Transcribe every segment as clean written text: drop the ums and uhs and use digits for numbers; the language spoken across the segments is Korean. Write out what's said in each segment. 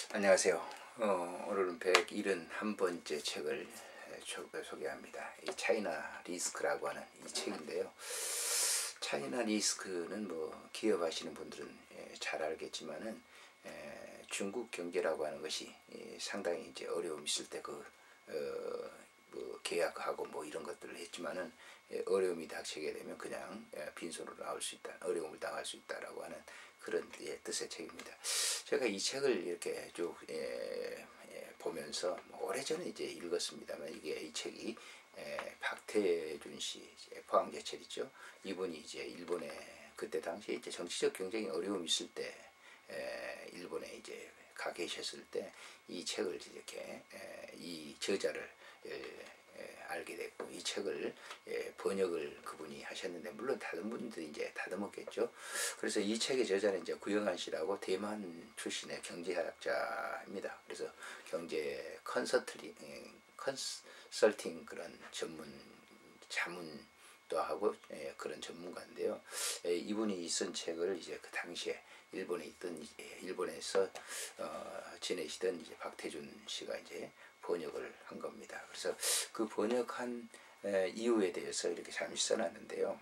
안녕하세요. 오늘은 171번째 책을 소개합니다. 이 차이나 리스크라고 하는 이 책인데요. 차이나 리스크는 뭐 기업하시는 분들은 잘 알겠지만은 중국 경제라고 하는 것이 상당히 이제 어려움이 있을 때 뭐 계약하고 뭐 이런 것들을 했지만은 어려움이 닥치게 되면 그냥 빈손으로 나올 수 있다, 어려움을 당할 수 있다라고 하는 그런 뜻의 책입니다. 제가 이 책을 이렇게 쭉 보면서 오래전에 이제 읽었습니다만 이 책이 박태준 씨 포항제철이죠. 이분이 이제 일본에 그때 당시에 이제 정치적 경쟁이 어려움이 있을 때 일본에 이제 가 계셨을 때 이 책을 이렇게 이 저자를 알게 됐고 이 책을 번역을 그분이 하셨는데 물론 다른 분들이 이제 다듬었겠죠. 그래서 이 책의 저자는 이제 구영한 씨라고 대만 출신의 경제학자입니다. 그래서 경제 컨설팅 그런 자문도 하고 그런 전문가인데요. 이분이 쓴 책을 이제 그 당시에 일본에서 지내시던 이제 박태준 씨가 이제 번역을 한 겁니다. 그래서 그 번역한 이유에 대해서 이렇게 잠시 써놨는데요.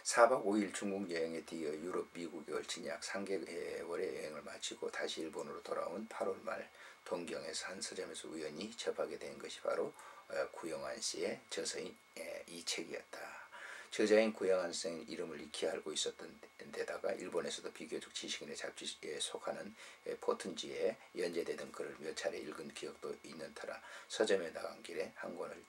4박 5일 중국 여행에 뒤어 유럽, 미국에 걸친 약 3개월의 여행을 마치고 다시 일본으로 돌아온 8월 말 동경에서 한 서점에서 우연히 접하게 된 것이 바로 구영환 씨의 저서인 이 책이었다. 저자인 구영환 선생의 이름을 익히 알고 있었던 데다가 일본에서도 비교적 지식인의 잡지에 속하는 포튼지에 연재되던 글을 몇 차례 읽은 기억도 있는 터라 서점에 나간 길에 한 권을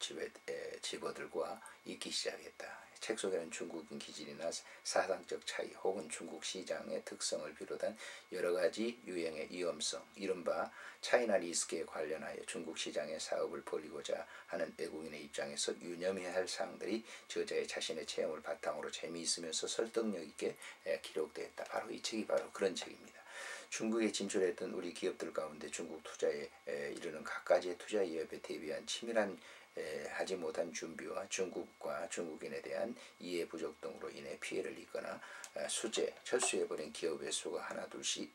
집어들고 읽기 시작했다. 책 속에는 중국인 기질이나 사상적 차이 혹은 중국 시장의 특성을 비롯한 여러 가지 유형의 위험성, 이른바 차이나 리스크에 관련하여 중국 시장의 사업을 벌이고자 하는 외국인의 입장에서 유념해야 할 사항들이 저자의 자신의 체험을 바탕으로 재미있으면서 설득력 있게 기록되었다. 바로 이 책이 바로 그런 책입니다. 중국에 진출했던 우리 기업들 가운데 중국 투자에 이르는 각가지의 투자 위협에 대비한 치밀한 하지 못한 준비와 중국과 중국인에 대한 이해 부족 등으로 인해 피해를 입거나 철수해버린 기업의 수가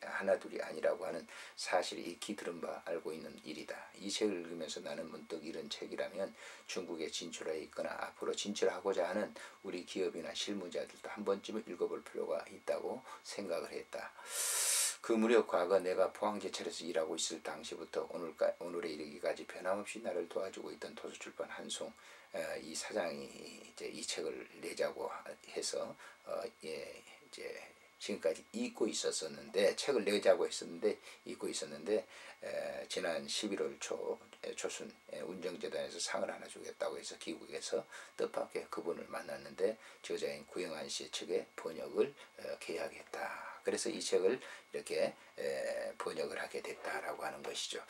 하나둘이 아니라고 하는 사실이 익히 들은 바 알고 있는 일이다. 이 책을 읽으면서 나는 문득 이런 책이라면 중국에 진출해 있거나 앞으로 진출하고자 하는 우리 기업이나 실무자들도 한 번쯤은 읽어볼 필요가 있다고 생각을 했다. 그 무렵 과거 내가 포항제철에서 일하고 있을 당시부터 오늘에 이르기까지 변함없이 나를 도와주고 있던 도서출판 한송 이 사장이 이제 이 책을 내자고 해서 이제 지금까지 잊고 있었는데 책을 내자고 했었는데 잊고 있었는데 지난 11월 초순 운정재단에서 상을 하나 주겠다고 해서 귀국해서 뜻밖의 그분을 만났는데 저자인 구영환 씨 측의 번역을 계약했다. 그래서 이 책을 이렇게 번역을 하게 됐다라고 하는 것이죠.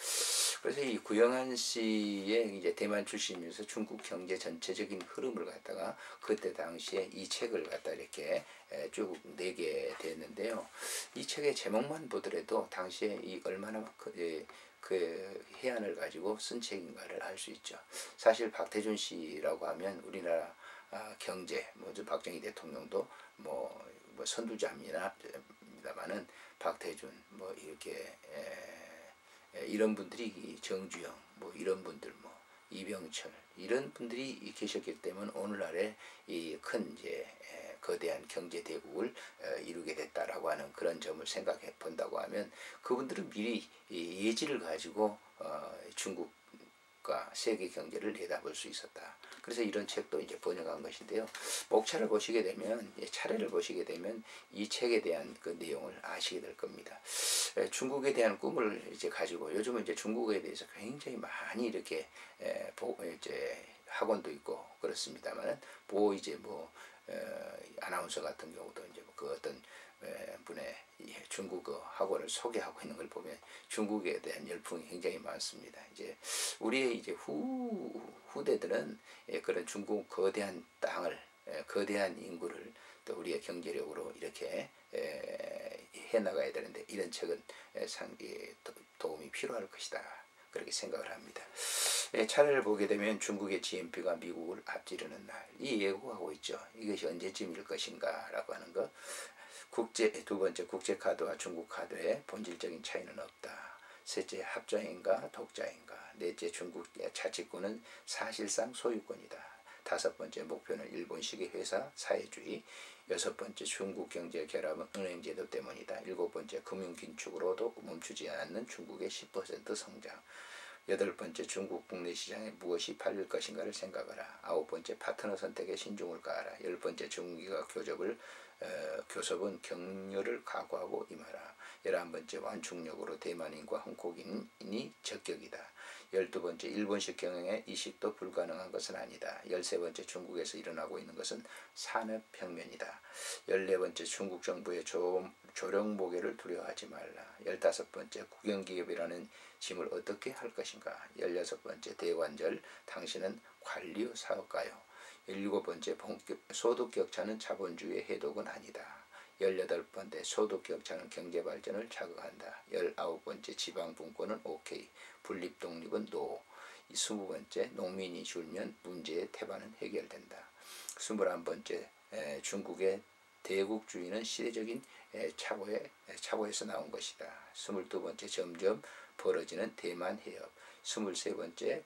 그래서 이 구영환 씨의 이제 대만 출신이면서 중국 경제 전체적인 흐름을 갖다가 그때 당시에 이 책을 갖다 이렇게 쭉 내게 됐는데요. 이 책의 제목만 보더라도 당시에 이 얼마나 그 해안을 가지고 쓴 책인가를 알 수 있죠. 사실 박태준 씨라고 하면 우리나라 경제, 박정희 대통령도 뭐 선두자입니다만은 박태준 이렇게 이런 분들이 정주영 이런 분들 이병철 이런 분들이 계셨기 때문에 오늘날의 이 큰 이제 거대한 경제 대국을 이루게 됐다라고 하는 그런 점을 생각해 본다고 하면 그분들은 미리 예지를 가지고 중국과 세계 경제를 내다볼 수 있었다. 그래서 이런 책도 이제 번역한 것인데요. 목차를 보시게 되면 차례를 보시게 되면 이 책에 대한 그 내용을 아시게 될 겁니다. 중국에 대한 꿈을 이제 가지고 요즘은 이제 중국에 대해서 굉장히 많이 이렇게 이제 학원도 있고 그렇습니다만은 이제 아나운서 같은 경우도 이제 그 어떤 분의 중국어 학원을 소개하고 있는 걸 보면 중국에 대한 열풍이 굉장히 많습니다. 이제 우리의 이제 후대들은 그런 중국 거대한 땅을 거대한 인구를 또 우리의 경제력으로 이렇게 해나가야 되는데 이런 책은 상당히 도움이 필요할 것이다. 그렇게 생각을 합니다. 차례를 보게 되면 중국의 GNP가 미국을 앞지르는 날 이 예고하고 있죠. 이것이 언제쯤일 것인가 라고 하는 것. 두 번째, 국제카드와 중국카드의 본질적인 차이는 없다. 셋째, 합자인가 독자인가. 넷째, 중국 자치권은 사실상 소유권이다. 다섯 번째, 목표는 일본식의 회사 사회주의. 여섯 번째, 중국 경제 결합은 은행제도 때문이다. 일곱 번째, 금융 긴축으로도 멈추지 않는 중국의 10% 성장. 여덟 번째, 중국 국내 시장에 무엇이 팔릴 것인가를 생각하라. 아홉 번째, 파트너 선택에 신중을 가하라. 열 번째, 중국과 교섭은 격려를 각오하고 임하라. 11번째, 완충력으로 대만인과 홍콩인이 적격이다. 12번째, 일본식 경영에 이식도 불가능한 것은 아니다. 13번째, 중국에서 일어나고 있는 것은 산업혁명이다. 14번째, 중국 정부의 조력모계를 두려워하지 말라. 15번째, 국영기업이라는 짐을 어떻게 할 것인가. 16번째, 대관절, 당신은 관리요 사업가요. 17번째, 소득격차는 자본주의의 해독은 아니다. 18번째, 소득격차는 경제발전을 자극한다. 19번째, 지방분권은 오케이, 분립독립은 노. 20번째, 농민이 줄면 문제의 태반은 해결된다. 21번째, 중국의 대국주의는 시대적인 착오에서 나온 것이다. 22번째, 점점 벌어지는 대만 해협. 23번째,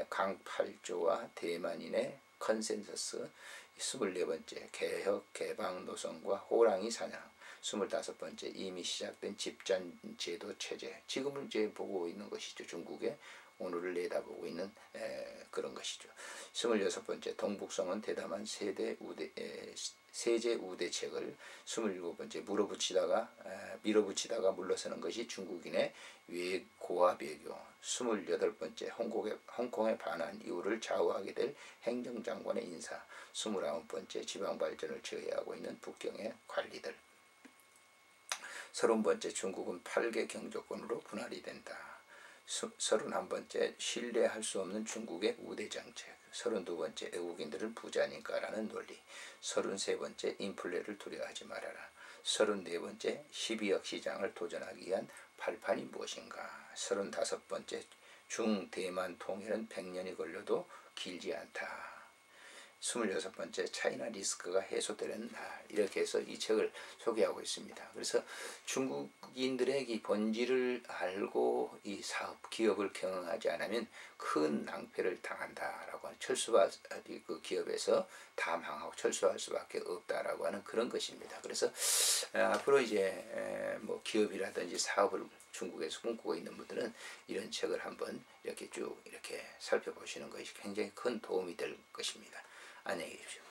강팔조와 대만인의 컨센서스. 24번째, 개혁 개방 노선과 호랑이 사냥. 25번째, 이미 시작된 집단제도 체제. 지금은 이제 보고 있는 것이죠. 중국의 오늘을 내다보고 있는 그런 것이죠. 26번째, 동북성은 대담한 세제 우대책을. 27번째, 밀어붙이다가 물러서는 것이 중국인의 고와 배교. 28번째, 홍콩에 반한 이유를 좌우하게 될 행정장관의 인사. 29번째, 지방발전을 저해하고 있는 북경의 관리들. 30번째, 중국은 8개 경조권으로 분할이 된다. 31번째, 신뢰할 수 없는 중국의 우대정책. 32번째, 외국인들은 부자니까라는 논리. 33번째, 인플레를 두려워하지 말아라. 34번째, 12억 시장을 도전하기 위한 발판이 무엇인가. 35번째, 중대만 통일은 100년이 걸려도 길지 않다. 26번째, 차이나 리스크가 해소되는 날. 이렇게 해서 이 책을 소개하고 있습니다. 그래서 중국인들의 이 본질을 알고 이 사업, 기업을 경영하지 않으면 큰 낭패를 당한다라고 하는, 그 기업에서 다 망하고 철수할 수밖에 없다라고 하는 그런 것입니다. 그래서 앞으로 이제 뭐 기업이라든지 사업을 중국에서 꿈꾸고 있는 분들은 이런 책을 한번 이렇게 쭉 이렇게 살펴보시는 것이 굉장히 큰 도움이 될 것입니다. 안녕히 계십시오.